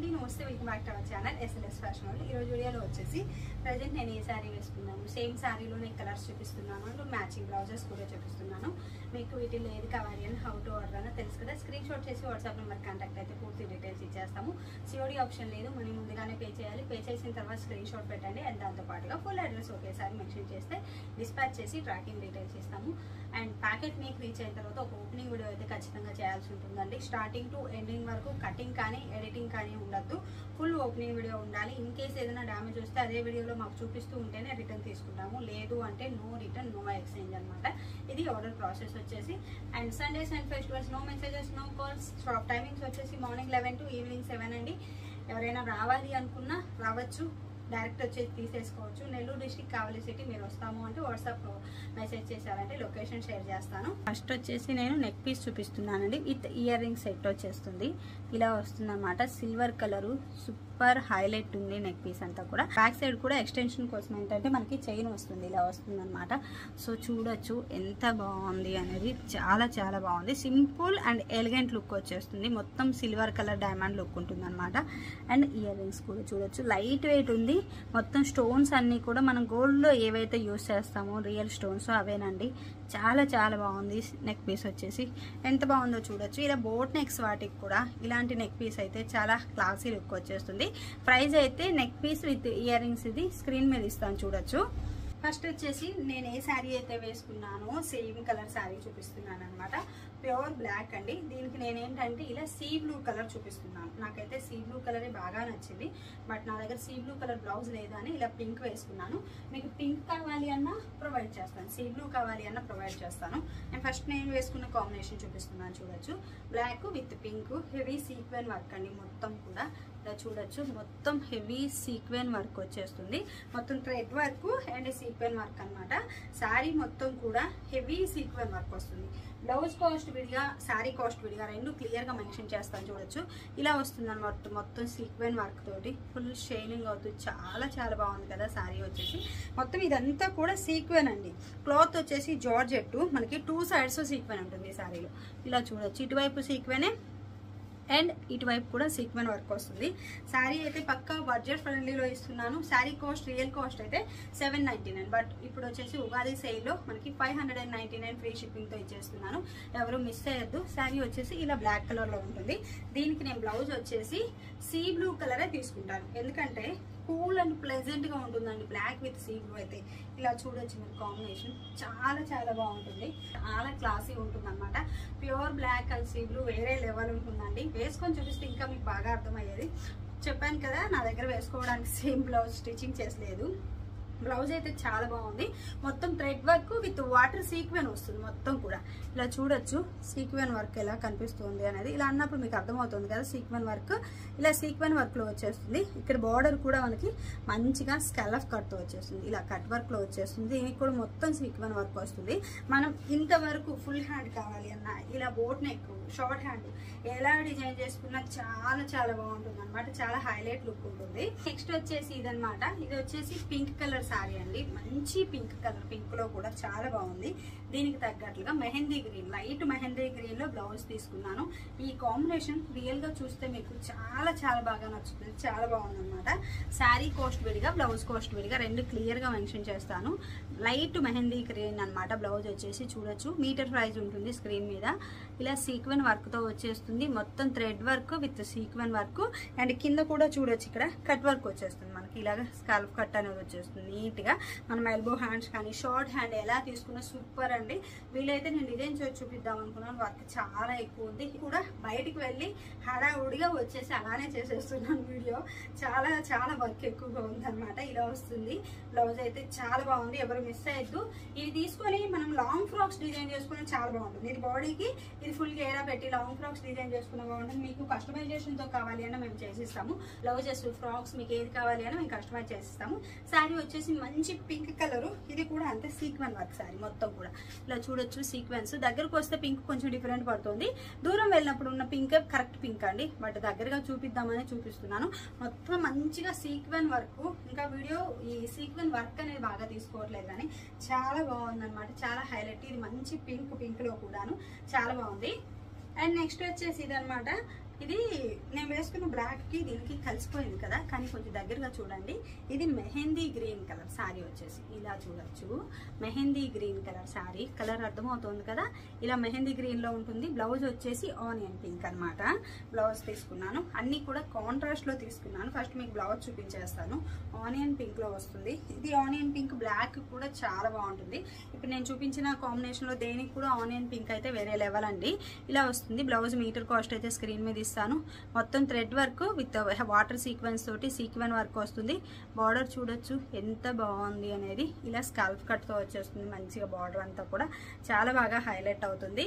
అండి నమస్తే welcome back to our channel SLS fashion world. ఈరోజు వీడియోలో వచ్చేసి ప్రజెంట్ నేను ఏ శారీ వేసుకున్నాను, సేమ్ శారీలోనే కలర్స్ చూపిస్తున్నాను అండ్ మ్యాచింగ్ బ్లౌజెస్ కూడా చూపిస్తున్నాను. మీకు వీటిలో ఏది కావాలి అని హౌ టు ఆర్డర్ అని తెలుసు కదా. స్క్రీన్ షాట్ చేసి వాట్సాప్ నెంబర్ కాంటాక్ట్ అయితే పూర్తి డీటెయిల్స్ ఇచ్చేస్తాము. సిఓడి ఆప్షన్ లేదు, మనీ ముందుగానే పే చేయాలి. పే చేసిన తర్వాత స్క్రీన్ షాట్ పెట్టండి అండ్ దాంతోపాటుగా ఫుల్ అడ్రస్ ఒకేసారి మెన్షన్ చేస్తే డిస్పాచ్ చేసి ట్రాకింగ్ డీటెయిల్స్ ఇస్తాము. అండ్ ప్యాకెట్ మీకు రీచ్ అయిన తర్వాత ఒక ఓపెనింగ్ వీడియో అయితే ఖచ్చితంగా చేయాల్సి ఉంటుందండి. స్టార్టింగ్ టు ఎండింగ్ వరకు కటింగ్ కానీ ఎడిటింగ్ కానీ ఉండద్దు, ఫుల్ ఓపెనింగ్ వీడియో ఉండాలి. ఇన్ కేస్ ఏదైనా డ్యామేజ్ వస్తే అదే వీడియోలో మాకు చూపిస్తూ ఉంటేనే రిటర్న్ తీసుకుంటాము, లేదు అంటే నో రిటర్న్ నో ఎక్స్చేంజ్ అనమాట. ఇది ఆర్డర్ ప్రాసెస్ వచ్చేసి. And Sundays and festivals no messages no calls. Shop timings వచ్చేసి మార్నింగ్ 11 to ఈవినింగ్ 7 అండి. ఎవరైనా రావాలి అనుకున్నా రావచ్చు, డైరెక్ట్ వచ్చేసి తీసేసుకోవచ్చు. నెల్లూరు డిస్ట్రిక్ట్ కావలి సిటీ మీరు వస్తాము అంటే వాట్సాప్లో మెసేజ్ చేశారంటే లొకేషన్ షేర్ చేస్తాను. ఫస్ట్ వచ్చేసి నేను నెక్ పీస్ చూపిస్తున్నానండి. విత్ ఇయర్ రింగ్ సెట్ వచ్చేస్తుంది, ఇలా వస్తుంది అనమాట. సిల్వర్ కలరు సూపర్ హైలైట్ ఉంది నెక్ పీస్ అంతా కూడా. బ్యాక్ సైడ్ కూడా ఎక్స్టెన్షన్ కోసం ఏంటంటే మనకి చైన్ వస్తుంది, ఇలా వస్తుంది అనమాట. సో చూడొచ్చు ఎంత బాగుంది అనేది, చాలా చాలా బాగుంది. సింపుల్ అండ్ ఎలిగెంట్ లుక్ వచ్చేస్తుంది. మొత్తం సిల్వర్ కలర్ డైమండ్ లుక్ ఉంటుంది అనమాట. అండ్ ఇయర్ రింగ్స్ కూడా చూడొచ్చు, లైట్ వెయిట్ ఉంది. మొత్తం స్టోన్స్ అన్ని కూడా మనం గోల్డ్ లో ఏవైతే యూస్ చేస్తామో రియల్ స్టోన్స్ అవేనండి. చాలా చాలా బాగుంది నెక్ పీస్ వచ్చేసి. ఎంత బాగుందో చూడొచ్చు. ఇలా బోట్ నెక్స్ వాటికి కూడా ఇలాంటి నెక్ పీస్ అయితే చాలా క్లాసీ లుక్ వచ్చేస్తుంది. ప్రైస్ అయితే neck piece with earrings ఇది స్క్రీన్ మీద ఇస్తాను చూడొచ్చు. ఫస్ట్ వచ్చేసి నేను ఏ శారీ అయితే వేసుకున్నానో సేమ్ కలర్ శారీ చూపిస్తున్నాను అనమాట. ప్యూర్ బ్లాక్ అండి. దీనికి నేనేంటంటే ఇలా సీ బ్లూ కలర్ చూపిస్తున్నాను. నాకైతే సీ బ్లూ కలరే బాగా నచ్చింది, బట్ నా దగ్గర సీ బ్లూ కలర్ బ్లౌజ్ లేదు అని ఇలా పింక్ వేసుకున్నాను. మీకు పింక్ కావాలి అన్నా ప్రొవైడ్ చేస్తాను, సీ బ్లూ కావాలి అన్నా ప్రొవైడ్ చేస్తాను. అండ్ ఫస్ట్ నేను వేసుకున్న కాంబినేషన్ చూపిస్తున్నాను చూడొచ్చు. Black with pink, heavy sequin work అండి. మొత్తం కూడా ఇలా చూడొచ్చు, మొత్తం హెవీ సీక్వెన్ వర్క్ వచ్చేస్తుంది. మొత్తం thread work and sequin work అనమాట. శారీ మొత్తం కూడా హెవీ సీక్వెన్ వర్క్ వస్తుంది. బ్లౌజ్ కాస్ట్ విడిగా శారీ కాస్ట్ విడిగా రెండు క్లియర్ గా మెన్షన్ చేస్తాను చూడొచ్చు. ఇలా వస్తుంది అనమాట. మొత్తం సీక్వెన్ వర్క్ తోటి ఫుల్ షైనింగ్ అవుతుంది. చాలా చాలా బాగుంది కదా శారీ వచ్చేసి. మొత్తం ఇదంతా కూడా సీక్వెన్ అండి. క్లాత్ వచ్చేసి జార్జెట్, మనకి 2 sides సీక్వెన్ ఉంటుంది ఈ శారీలో. ఇలా చూడొచ్చు, ఇటువైపు సీక్వెనే అండ్ ఇటువైపు కూడా సీక్వెన్ వర్క్ వస్తుంది. శారీ అయితే పక్కా బడ్జెట్ ఫ్రెండ్లీలో ఇస్తున్నాను. శారీ కాస్ట్ రియల్ కాస్ట్ అయితే 799, బట్ ఇప్పుడు వచ్చేసి ఉగాది సేల్లో మనకి 599 ఫ్రీ షిప్పింగ్తో ఇచ్చేస్తున్నాను. ఎవరు మిస్ అయ్యద్దు. శారీ వచ్చేసి ఇలా బ్లాక్ కలర్లో ఉంటుంది. దీనికి నేను బ్లౌజ్ వచ్చేసి సీ బ్లూ కలరే తీసుకుంటాను, ఎందుకంటే కూల్ అండ్ ప్లెజెంట్ గా ఉంటుందండి. బ్లాక్ విత్ సీ బ్లూ అయితే ఇలా చూడొచ్చు మీరు కాంబినేషన్, చాలా చాలా బాగుంటుంది. చాలా క్లాసీ ఉంటుంది అనమాట. Pure black and sea blue వేరే లెవెల్ ఉంటుందండి. వేసుకొని చూపిస్తే ఇంకా మీకు బాగా అర్థమయ్యేది. చెప్పాను కదా నా దగ్గర వేసుకోవడానికి సేమ్ బ్లౌజ్ స్టిచ్చింగ్ చేసలేదు. బ్లౌజ్ అయితే చాలా బాగుంది. మొత్తం thread work with water sequin వస్తుంది మొత్తం కూడా. ఇలా చూడొచ్చు సీక్వెన్ వర్క్ ఎలా కనిపిస్తుంది అనేది. ఇలా అన్నప్పుడు మీకు అర్థమవుతుంది కదా సీక్వెన్ వర్క్. ఇలా సీక్వెన్ వర్క్ లో వచ్చేస్తుంది. ఇక్కడ బార్డర్ కూడా మనకి మంచిగా స్కాలఫ్ కట్ తో వచ్చేస్తుంది, ఇలా కట్ వర్క్ లో వచ్చేస్తుంది. దీనికి కూడా మొత్తం సీక్వెన్ వర్క్ వస్తుంది. మనం ఇంతవరకు ఫుల్ హ్యాండ్ కావాలి అన్న ఇలా బోట్ నెక్ షార్ట్ హ్యాండ్ ఎలా డిజైన్ చేసుకున్నా చాలా చాలా బాగుంటుంది అనమాట. చాలా హైలైట్ లుక్ ఉంటుంది. నెక్స్ట్ వచ్చేసి ఇదనమాట. ఇది వచ్చేసి పింక్ కలర్ శారీ అండి. మంచి పింక్ కలర్, పింక్ లో కూడా చాలా బాగుంది. దీనికి తగ్గట్లుగా mehndi green, light mehndi green లో బ్లౌజ్ తీసుకున్నాను. ఈ కాంబినేషన్ రియల్ గా చూస్తే మీకు చాలా చాలా బాగా నచ్చుతుంది. చాలా బాగుంది అనమాట. శారీ కాస్ట్ విడిగా బ్లౌజ్ కాస్ట్ విడిగా రెండు క్లియర్ గా మెన్షన్ చేస్తాను. లైట్ మెహందీ గ్రీన్ అనమాట. బ్లౌజ్ వచ్చేసి చూడొచ్చు, మీటర్ ప్రైస్ ఉంటుంది స్క్రీన్ మీద. ఇలా సీక్వెన్ వర్క్ తో వచ్చేస్తుంది. మొత్తం thread work with sequin work and కింద కూడా చూడొచ్చు ఇక్కడ కట్ వర్క్ వచ్చేస్తుంది మనకి. ఇలాగా స్కాల్ఫ్ కట్ అనేది వచ్చేస్తుంది నీట్ గా. మనం ఎల్బో హ్యాండ్స్ కానీ షార్ట్ హ్యాండ్ ఎలా తీసుకున్నా సూపర్ అండి. వీలైతే నేను డిజైన్ చేసి చూపిద్దాం అనుకున్నాను, వర్క్ చాలా ఎక్కువ ఉంది. కూడా బయటికి వెళ్ళి హడావుడిగా వచ్చేసి అలానే చేసేస్తున్నాను వీడియో. చాలా చాలా వర్క్ ఎక్కువగా ఉంది అనమాట. ఇలా వస్తుంది. బ్లౌజ్ అయితే చాలా బాగుంది, ఎవరు మిస్ అయ్యద్దు. ఇవి తీసుకొని మనం లాంగ్ ఫ్రాక్స్ డిజైన్ చేసుకుని చాలా బాగుంటుంది. ఇది బాడీకి ఇది ఫుల్ గేరా పెట్టి లాంగ్ ఫ్రాక్స్ డిజైన్ చేసుకున్న బాగుంటుంది. మీకు కస్టమైజేషన్ తో కావాలి అన్న మేము చేసిస్తాము. బ్లౌజెస్ ఫ్రాక్స్ మీకు ఏది కావాలి అని మేము కస్టమైజ్ చేసిస్తాము. శారీ వచ్చేసి మంచి పింక్ కలర్. ఇది కూడా అంతే సీక్వెన్ వర్క్ శారీ మొత్తం కూడా. ఇలా చూడొచ్చు సీక్వెన్స్. దగ్గరకు వస్తే పింక్ కొంచెం డిఫరెంట్ పడుతుంది, దూరం వెళ్ళినప్పుడు ఉన్న పింక్ కరెక్ట్ పింక్ అండి. బట్ దగ్గరగా చూపిద్దామని చూపిస్తున్నాను. మొత్తం మంచిగా సీక్వెన్ వర్క్. ఇంకా వీడియో ఈ సీక్వెన్ వర్క్ అనేది బాగా తీసుకోవట్లేదు కానీ చాలా బాగుంది అనమాట. చాలా హైలైట్. ఇది మంచి పింక్, పింక్ లో కూడాను చాలా బాగుంది. అండ్ నెక్స్ట్ వచ్చేసి ఇదనమాట. ఇది నేను వేసుకున్న బ్లాక్ కి దీనికి కలిసిపోయింది కదా, కానీ కొంచెం దగ్గరగా చూడండి. ఇది మెహందీ గ్రీన్ కలర్ శారీ వచ్చేసి ఇలా చూడొచ్చు. Mehndi green colour sari, colour అర్థమవుతుంది కదా. ఇలా మెహందీ గ్రీన్ లో ఉంటుంది. బ్లౌజ్ వచ్చేసి ఆనియన్ పింక్ అన్నమాట. బ్లౌజ్ తీసుకున్నాను, అన్ని కూడా కాంట్రాస్ట్ లో తీసుకున్నాను. ఫస్ట్ మీకు బ్లౌజ్ చూపించేస్తాను. ఆనియన్ పింక్ లో వస్తుంది. ఇది ఆనియన్ పింక్ బ్లాక్ కూడా చాలా బాగుంటుంది. ఇప్పుడు నేను చూపించిన కాంబినేషన్ లో దేనికి కూడా ఆనియన్ పింక్ అయితే వేరే లెవెల్ అండి. ఇలా వస్తుంది. బ్లౌజ్ మీటర్ కాస్ట్ అయితే స్క్రీన్ మీద ఇస్తాను. మొత్తం thread work with water sequence తోటి సీక్వెన్ వర్క్ వస్తుంది. బార్డర్ చూడొచ్చు ఎంత బాగుంది అనేది. ఇలా స్కాల్ఫ్ కట్ తో వచ్చేస్తుంది. మంచిగా బార్డర్ అంతా కూడా చాలా బాగా హైలైట్ అవుతుంది.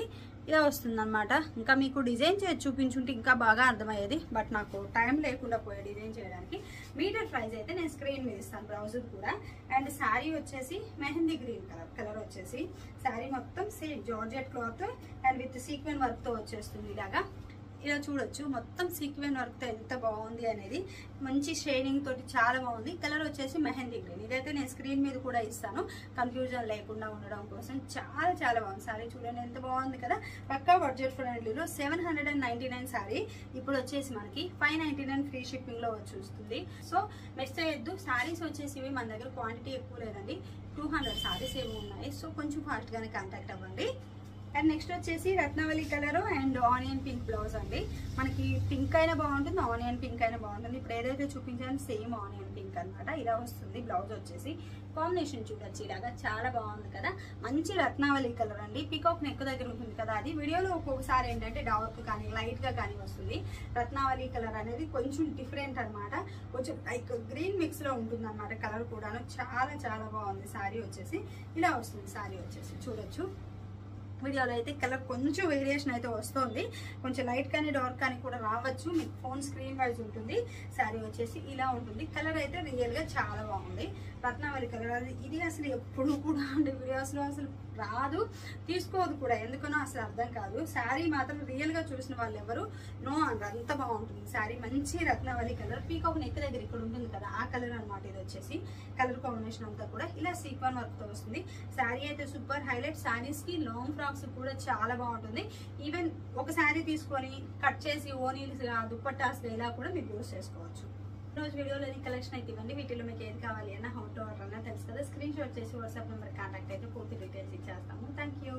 ఇలా వస్తుంది అనమాట. ఇంకా మీకు డిజైన్ చేసి చూపించుంటే ఇంకా బాగా అర్థమయ్యేది, బట్ నాకు టైం లేకుండా పోయే డిజైన్ చేయడానికి. మీటర్ ప్రైస్ అయితే నేను స్క్రీన్ మీద ఇస్తాను, బ్లౌజ్ కూడా. అండ్ శారీ వచ్చేసి మెహందీ గ్రీన్ కలర్ వచ్చేసి శారీ మొత్తం same georgette cloth and with sequin work తో వచ్చేస్తుంది. ఇలాగా ఇలా చూడొచ్చు. మొత్తం సీక్వెన్ వర్క్ తో ఎంత బాగుంది అనేది. మంచి షేడింగ్ తోటి చాలా బాగుంది. కలర్ వచ్చేసి మెహందీ గ్రీన్. ఇదైతే నేను స్క్రీన్ మీద కూడా ఇస్తాను కన్ఫ్యూజన్ లేకుండా ఉండడం కోసం. చాలా చాలా బాగుంది సారీ. చూడండి ఎంత బాగుంది కదా. పక్కా బడ్జెట్ ఫ్రెండ్లీలో 799 సారీ ఇప్పుడు వచ్చేసి మనకి 599 ఫ్రీ షిప్పింగ్ లో వచ్చేస్తుంది. సో మిస్ చేయొద్దు. సారీస్ వచ్చేసి ఇవి మన దగ్గర క్వాంటిటీ ఎక్కువ లేదండి, 200 సారీస్ ఏమో ఉన్నాయి. సో కొంచెం ఫాస్ట్ గానే కాంటాక్ట్ అవ్వండి. అండ్ నెక్స్ట్ వచ్చేసి Ratnavali colour and onion pink blouse అండి. మనకి పింక్ అయినా బాగుంటుంది, ఆనియన్ పింక్ అయినా బాగుంటుంది. ఇప్పుడు ఏదైతే చూపించాను సేమ్ ఆనియన్ పింక్ అనమాట. ఇలా వస్తుంది బ్లౌజ్ వచ్చేసి. కాంబినేషన్ చూడొచ్చు ఇలాగా చాలా బాగుంది కదా. మంచి రత్నావళి కలర్ అండి. పికాక్ నెక్ దగ్గర ఉంటుంది కదా, అది వీడియోలో ఒక్కొక్కసారి ఏంటంటే డార్క్ కానీ లైట్ గా కానీ వస్తుంది. రత్నావళి కలర్ అనేది కొంచెం డిఫరెంట్ అనమాట. కొంచెం లైక్ గ్రీన్ మిక్స్ లో ఉంటుంది అనమాట. కలర్ కూడాను చాలా చాలా బాగుంది. శారీ వచ్చేసి ఇలా వస్తుంది. శారీ వచ్చేసి చూడొచ్చు. వీడియోలో అయితే కలర్ కొంచెం వేరియేషన్ అయితే వస్తుంది. కొంచెం లైట్ కానీ డార్క్ కానీ కూడా రావచ్చు. మీకు ఫోన్ స్క్రీన్ వైజ్ ఉంటుంది. శారీ వచ్చేసి ఇలా ఉంటుంది. కలర్ అయితే రియల్ గా చాలా బాగుంది. రత్నావళి కలర్ అది. ఇది అసలు ఎప్పుడు కూడా అంటే వీడియోస్ లో అసలు రాదు, తీసుకోదు కూడా, ఎందుకనో అసలు అర్థం కాదు. శారీ మాత్రం రియల్ గా చూసిన వాళ్ళు ఎవరు నో అనరు, అంత బాగుంటుంది శారీ. మంచి రత్నావళి కలర్. పీకాక్ నెక్ దగ్గర ఇక్కడ ఉంటుంది కదా, ఆ కలర్ అనమాట. ఇది వచ్చేసి కలర్ కాంబినేషన్ అంతా కూడా ఇలా సీక్వెన్ వర్క్ తో వస్తుంది. శారీ అయితే సూపర్ హైలైట్. శారీస్ కి లాంగ్ ఫ్రాక్స్ కూడా చాలా బాగుంటుంది. ఈవెన్ ఒక శారీ తీసుకొని కట్ చేసి ఓనీల్స్ దుప్పట్టాస్ ఇలా కూడా మీరు యూజ్ చేసుకోవచ్చు. రోజు వీడియోలో కలెక్షన్ అయితే ఇవ్వండి. వీటిలో మీకు ఏది కావాలి అన్న హౌ టు ఆర్డర్ అన్న తెలుసు కదా. స్క్రీన్ షాట్ చేసి వాట్సాప్ నెంబర్ కాంటాక్ట్ అయితే పూర్తి డీటెయిల్స్ ఇచ్చేస్తాము. Thank you.